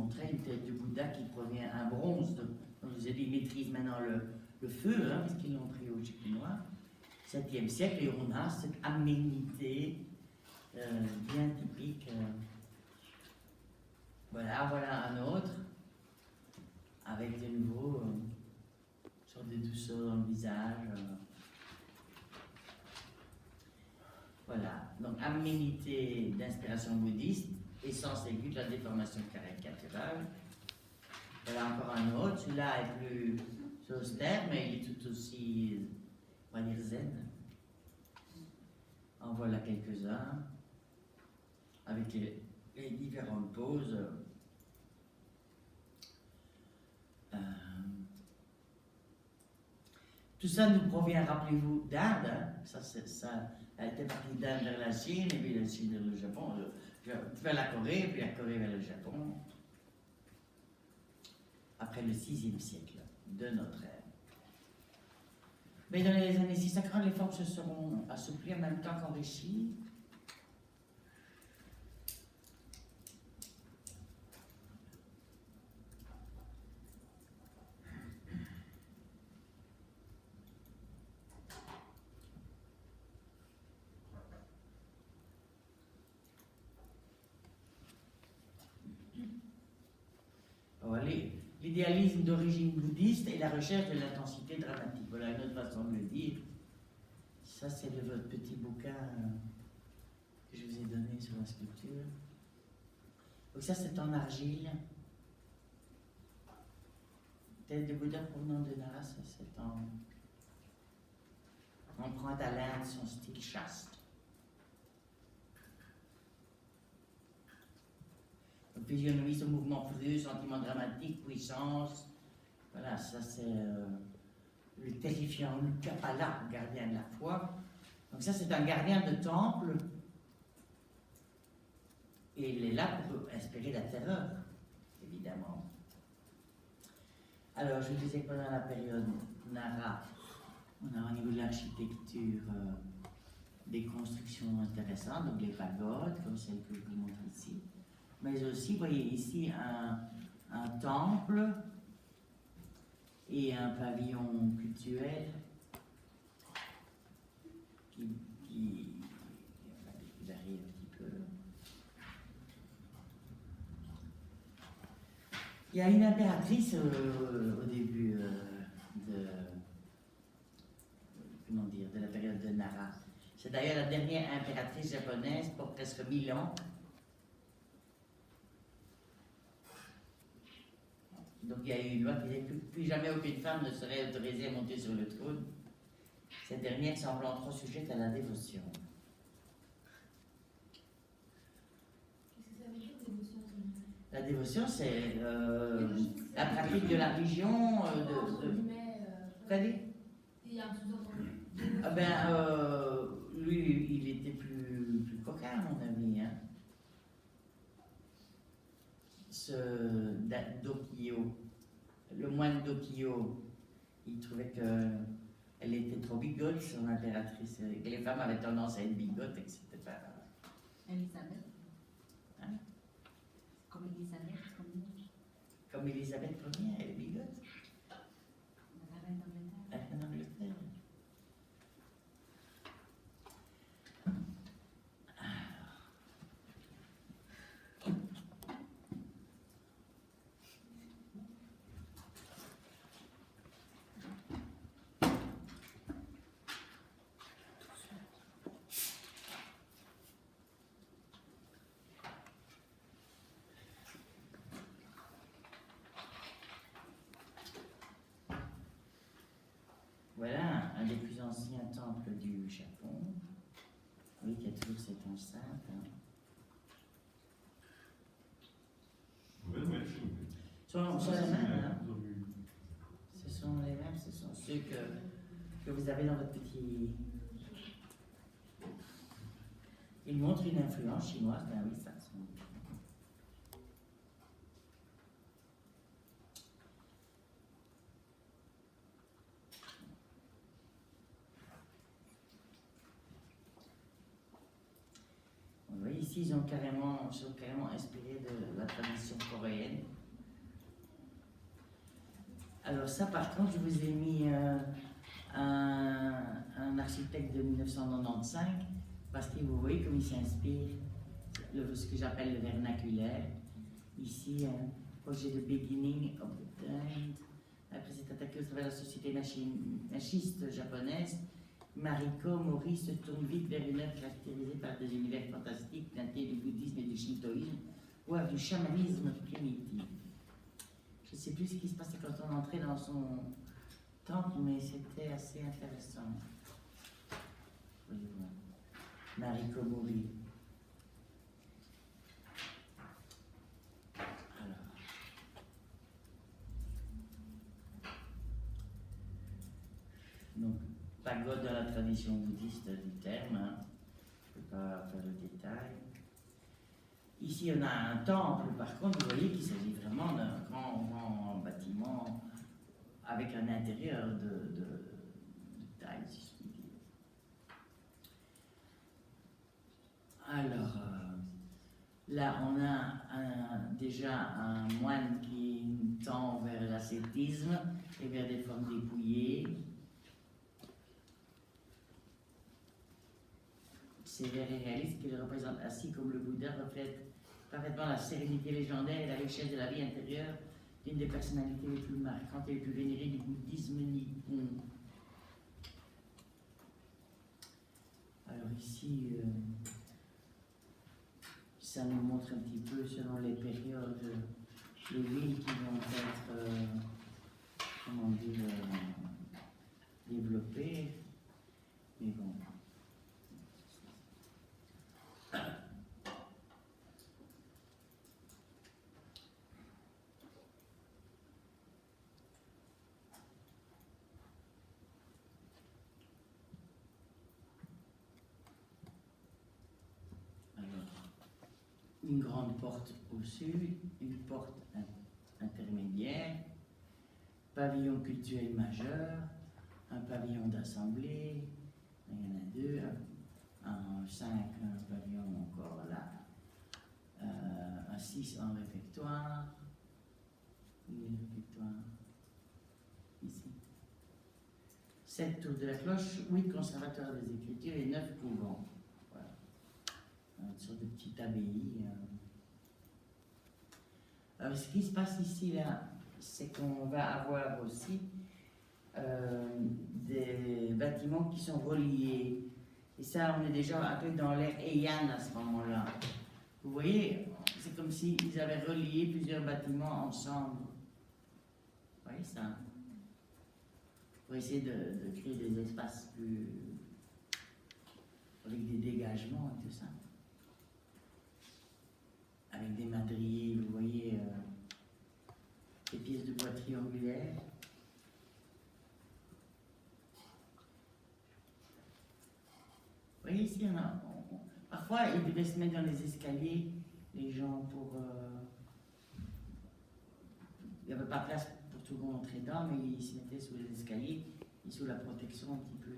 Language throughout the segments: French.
montrer une tête de Bouddha qui provient un bronze. Donc, je vous ai dit, ils maîtrisent maintenant le feu, hein, puisqu'ils l'ont pris au Chinois. 7e siècle, et on a cette aménité bien typique. Voilà un autre, avec de nouveau une sorte de douceur dans le visage. Voilà, donc aménité d'inspiration bouddhiste, essence aiguë de la déformation caricaturale. Voilà encore un autre, celui-là est plus austère, mais il est tout aussi, on va dire, zen. En voilà quelques-uns, avec les différentes poses. Tout ça nous provient, rappelez-vous, d'Inde. Hein? Ça a été parti d'Inde vers la Chine, et puis la Chine vers le Japon, vers la Corée, puis la Corée vers le Japon. Après le 6e siècle de notre ère. Mais dans les années 650, les formes se seront assouplies en même temps qu'enrichies. L'idéalisme d'origine bouddhiste et la recherche de l'intensité dramatique. Voilà une autre façon de le dire. Ça, c'est de votre petit bouquin que je vous ai donné sur la sculpture. Donc ça, c'est en argile. Tête de Bouddha provenant de Nara, ça, c'est en... On prend à l'Inde son style chaste. Physionomie, ce mouvement furieux, sentiment dramatique, puissance. Voilà, ça c'est le terrifiant, le Kapala, gardien de la foi. Donc ça c'est un gardien de temple. Et il est là pour inspirer la terreur, évidemment. Alors, je vous disais que pendant la période Nara, on a au niveau de l'architecture des constructions intéressantes, donc les pagodes, comme celle que je vous montre ici. Mais aussi, vous voyez ici un temple et un pavillon cultuel qui varie un petit peu. Il y a une impératrice au début de la période de Nara. C'est d'ailleurs la dernière impératrice japonaise pour presque 1000 ans. Donc il y a eu une loi qui disait que plus jamais aucune femme ne serait autorisée à monter sur le trône. Cette dernière semblant trop sujette à la dévotion. Qu'est-ce que ça veut dire, dévotion? La dévotion, c'est la pratique de la religion. Il y a un sous-entendu. Ah ben, lui, il était plus coquin, à mon avis. Hein. Ce Dokyo, le moine Dokyo, il trouvait qu'elle était trop bigote, son impératrice, et que les femmes avaient tendance à être bigotes, et que c'était pas... Elisabeth. Hein? Comme Elisabeth, Comme Elisabeth Ier, elle est bigote. la reine d'Angleterre. La reine d'Angleterre. Voilà un des plus anciens temples du Japon. Oui, qui a toujours cette enceinte. Hein. Ce sont les mêmes, hein. Ce sont les mêmes, ce sont ceux que vous avez dans votre petit... Ils montrent une influence chinoise, ben oui, ça. Ici, ils sont carrément inspirés de la tradition coréenne. Alors ça, par contre, je vous ai mis un architecte de 1995, parce que vous voyez comme il s'inspire ce que j'appelle le vernaculaire. Ici, un projet de Beginning of the Trend. Après s'être attaqué au travers de la société machiste japonaise, Mariko Mori se tourne vite vers une œuvre caractérisée par des univers fantastiques teintés du bouddhisme et du shintoïsme, voire du chamanisme primitif. Je ne sais plus ce qui se passait quand on entrait dans son temple, mais c'était assez intéressant. Mariko Mori. Donc, pagode dans la tradition bouddhiste du terme, hein. Je ne peux pas faire le détail. Ici, on a un temple, par contre, vous voyez qu'il s'agit vraiment d'un grand bâtiment avec un intérieur de taille, si je puis dire. Alors, là, on a déjà un moine qui tend vers l'ascétisme et vers des formes dépouillées. Sévère et réaliste, qui le représente assis comme le Bouddha, reflète parfaitement la sérénité légendaire et la richesse de la vie intérieure d'une des personnalités les plus marquantes et les plus vénérées du bouddhisme nippon. Alors ici, ça nous montre un petit peu, selon les périodes, les villes qui vont être, comment dire, développées. Mais bon. Une grande porte au sud, une porte intermédiaire, pavillon culturel majeur, un pavillon d'assemblée, il y en a deux, un 5, un pavillon encore là, un 6 en réfectoire, une réfectoire ici, 7 tours de la cloche, 8 conservateurs des écritures et 9 couvents. Une sorte de petite abbaye. Alors, ce qui se passe ici, là, c'est qu'on va avoir aussi des bâtiments qui sont reliés. Et ça, on est déjà un peu dans l'ère Heian à ce moment-là. Vous voyez, c'est comme s'ils avaient relié plusieurs bâtiments ensemble. Vous voyez ça? Pour essayer de créer des espaces plus... avec des dégagements et tout ça. Avec des madriers, vous voyez, des pièces de bois triangulaires. Vous voyez ici, parfois ils devaient se mettre dans les escaliers, les gens, pour... il n'y avait pas place pour tout le monde entrer dedans, mais ils se mettaient sous les escaliers et sous la protection un petit peu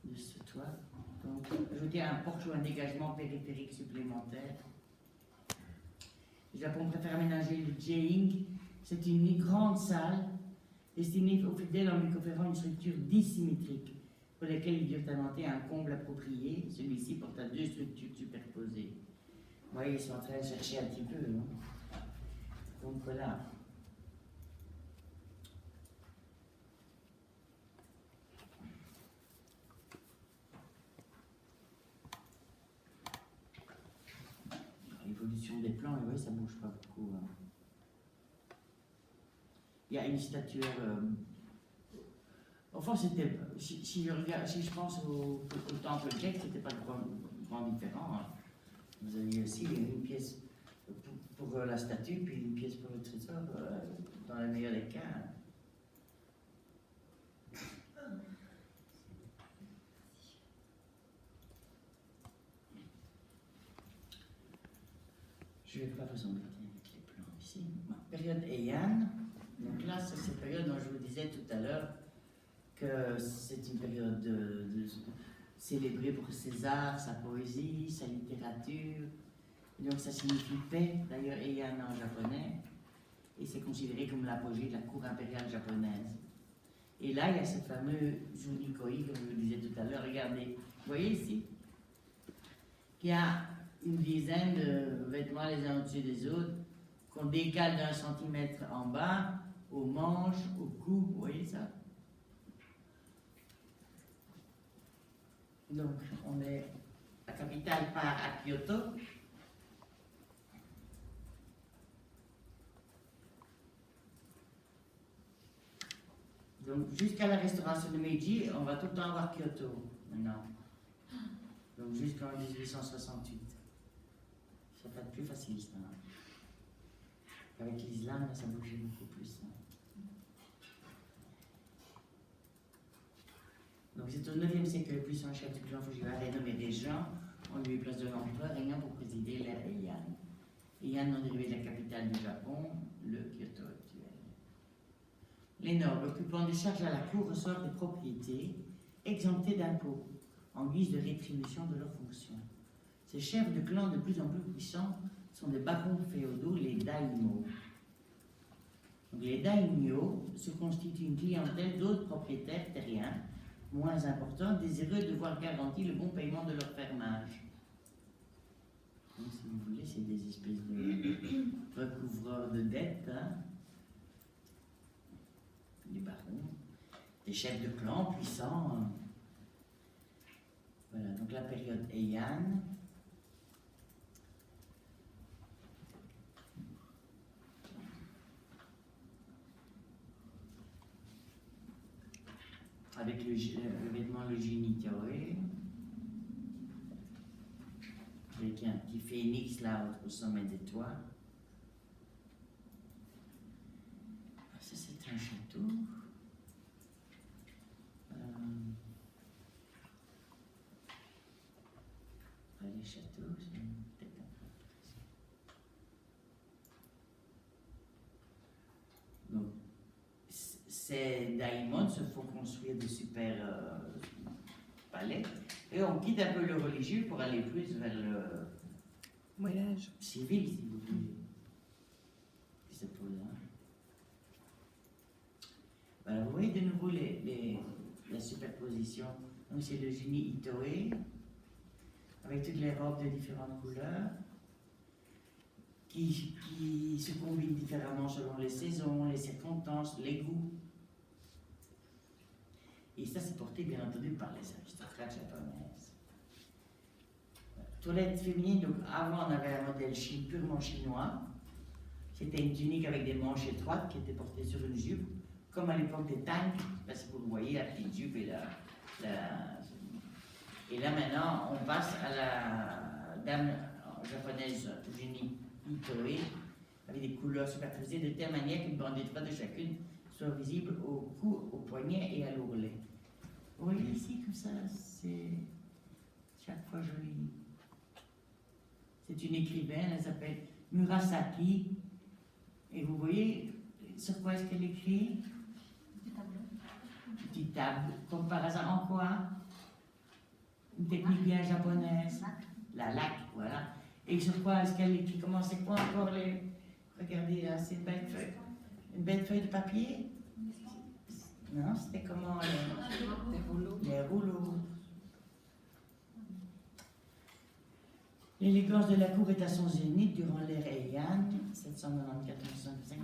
de ce toit. Donc, ajouter un porche ou un dégagement périphérique supplémentaire. Le Japon préfère aménager le Jeing. C'est une grande salle destinée aux fidèles en lui conférant une structure dissymétrique pour laquelle ils durent inventer un comble approprié. Celui-ci porte à 2 structures superposées. Vous voyez, ils sont en train de chercher un petit peu, non? Donc voilà. L'évolution des plans, et oui, ça ne bouge pas beaucoup. Hein. Il y a une statuaire. Enfin, c'était. Si je pense au temple grec, c'était pas grand différent. Hein. Vous aviez aussi une pièce pour la statue, puis une pièce pour le trésor, dans le meilleur des cas. Je ne vais pas vous embêter avec les plans ici. Période Heian. Donc là, c'est cette période dont je vous disais tout à l'heure que c'est une période célébrée pour ses arts, sa poésie, sa littérature. Et donc ça signifie paix, d'ailleurs Heian en japonais. et c'est considéré comme l'apogée de la cour impériale japonaise. Et là, il y a ce fameux Junikoi, comme je vous disais tout à l'heure. Regardez, vous voyez ici, qu'il y a une dizaine de vêtements les uns au-dessus des autres, qu'on décale d'1 centimètre en bas, aux manches, au cou, vous voyez ça? Donc, on est, la capitale part à Kyoto. Donc, jusqu'à la restauration de Meiji, on va tout le temps voir Kyoto, maintenant. Donc, jusqu'en 1868. Ça va être plus facile, ça. Avec l'islam, ça bougeait beaucoup plus. Donc, c'est au 9e siècle que le puissant chef du clan Fujiwara est nommé régent. On lui place de l'empereur ayant pour présider l'ère Heian. Heian, nom dérivé de la capitale du Japon, le Kyoto actuel. Les nobles occupant des charges à la cour reçoivent des propriétés exemptées d'impôts en guise de rétribution de leurs fonctions. Ces chefs de clans de plus en plus puissants sont des barons féodaux, les daimyo. Donc, les daimyo se constituent une clientèle d'autres propriétaires terriens moins importants, désireux de voir garanti le bon paiement de leur fermage. Donc, si vous voulez, c'est des espèces de recouvreurs de dettes, hein? Des barons, des chefs de clans puissants. Voilà, donc la période Heian. Avec le vêtement le Jinitoe, avec un petit phénix là au sommet des toits. Ça, c'est un château. Les châteaux, c'est peut-être un peu. Donc, ces daimons se font construire des super palais et on quitte un peu le religieux pour aller plus vers le Voyage. civil, si vous voulez. Qui se pose là. Voilà, vous voyez de nouveau la superposition. Donc c'est le Jini Itoe avec toutes les robes de différentes couleurs qui se combinent différemment selon les saisons, les circonstances, les goûts. Et ça, c'est porté, bien entendu, par les aristocrates japonaises. Toilette féminine, donc avant, on avait un modèle purement chinois. C'était une tunique avec des manches étroites qui était portée sur une jupe, comme à l'époque des tanks. Je ne sais pas si vous le voyez, la petite jupe et Et là, maintenant, on passe à la dame japonaise Juni Itoe, avec des couleurs superposées de telle manière qu'une bande étroite de chacune soit visible au cou, au poignet et à l'ourlet. Vous voyez ici, comme ça, c'est chaque fois joli. C'est une écrivaine, elle s'appelle Murasaki. Et vous voyez sur quoi est-ce qu'elle écrit? Une petite table. Comme par hasard, en quoi? Une technique bien japonaise. La laque, voilà. Et sur quoi est-ce qu'elle écrit? Comment c'est quoi encore les... Regardez là, c'est une belle feuille. Une belle feuille de papier? Non, c'était comment les rouleaux. L'élégance de la cour est à son zénith durant l'ère Heian, 794-755,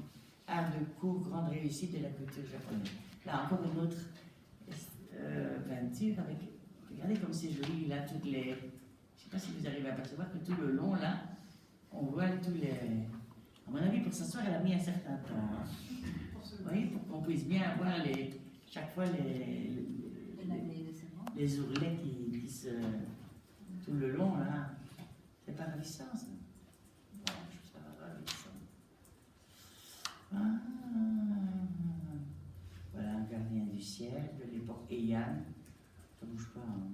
art de cour, grande réussite de la culture japonaise. Là encore une autre peinture avec, regardez comme c'est joli là, toutes les, je ne sais pas si vous arrivez à percevoir que tout le long là, on voit tous les, à mon avis pour s'asseoir elle a mis un certain temps. Hein. Vous voyez, pour qu'on puisse bien voir chaque fois les ourlets qui se, tout le long là. C'est pas ravissant, ça. Voilà, je trouve ça ravissant. Voilà un gardien du ciel de l'époque Heian. Ça bouge pas. Hein.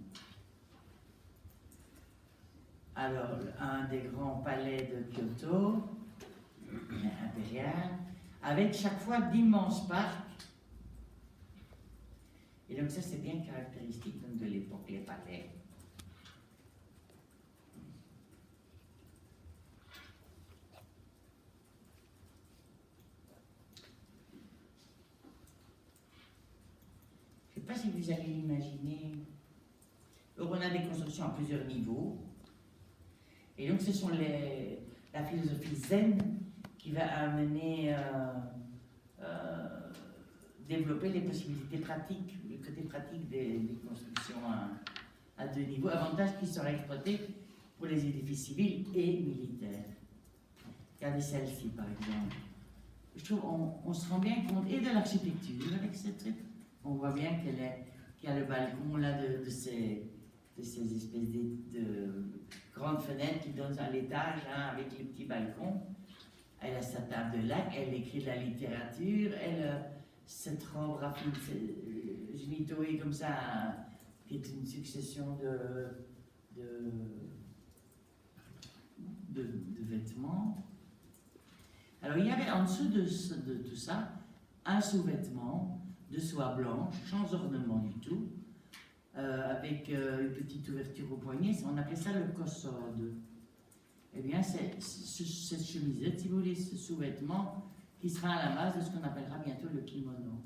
Alors, un des grands palais de Kyoto, impérial, avec chaque fois d'immenses parcs. Et donc ça, c'est bien caractéristique donc, de l'époque, les palais. si vous allez l'imaginer. Donc, on a des constructions à plusieurs niveaux. Et donc, ce sont la philosophie zen qui va amener développer les possibilités pratiques, le côté pratique des constructions à deux niveaux, avantages qui seraient exploités pour les édifices civils et militaires. Regardez celle-ci, par exemple. Je trouve on se rend bien compte et de l'architecture avec ce truc. On voit bien qu'il y a le balcon là de ces espèces de grandes fenêtres qui donnent à l'étage, hein, avec les petits balcons. Elle a sa table de lac, elle écrit de la littérature, elle a cette robe raffinée, génitoée comme ça, qui est une succession de vêtements. Alors il y avait en dessous de tout ça un sous-vêtement de soie blanche, sans ornement du tout, avec une petite ouverture au poignet. On appelait ça le cossode. Eh bien, c'est cette chemisette, si vous voulez, ce sous-vêtement, qui sera à la base de ce qu'on appellera bientôt le kimono.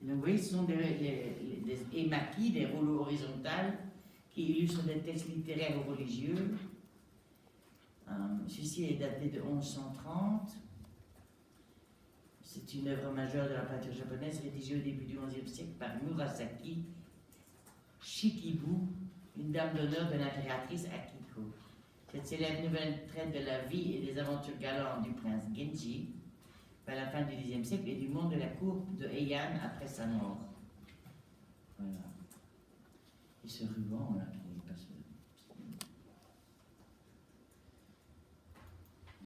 Et donc, vous voyez, ce sont des émaquis, des rouleaux horizontales, qui illustrent des textes littéraires ou religieux. Celui-ci est daté de 1130. C'est une œuvre majeure de la peinture japonaise rédigée au début du XIe siècle par Murasaki Shikibu, une dame d'honneur de l'impératrice Akiko. Cette célèbre nouvelle traite de la vie et des aventures galantes du prince Genji à la fin du Xe siècle et du monde de la cour de Heian après sa mort. Voilà. Et ce ruban, là.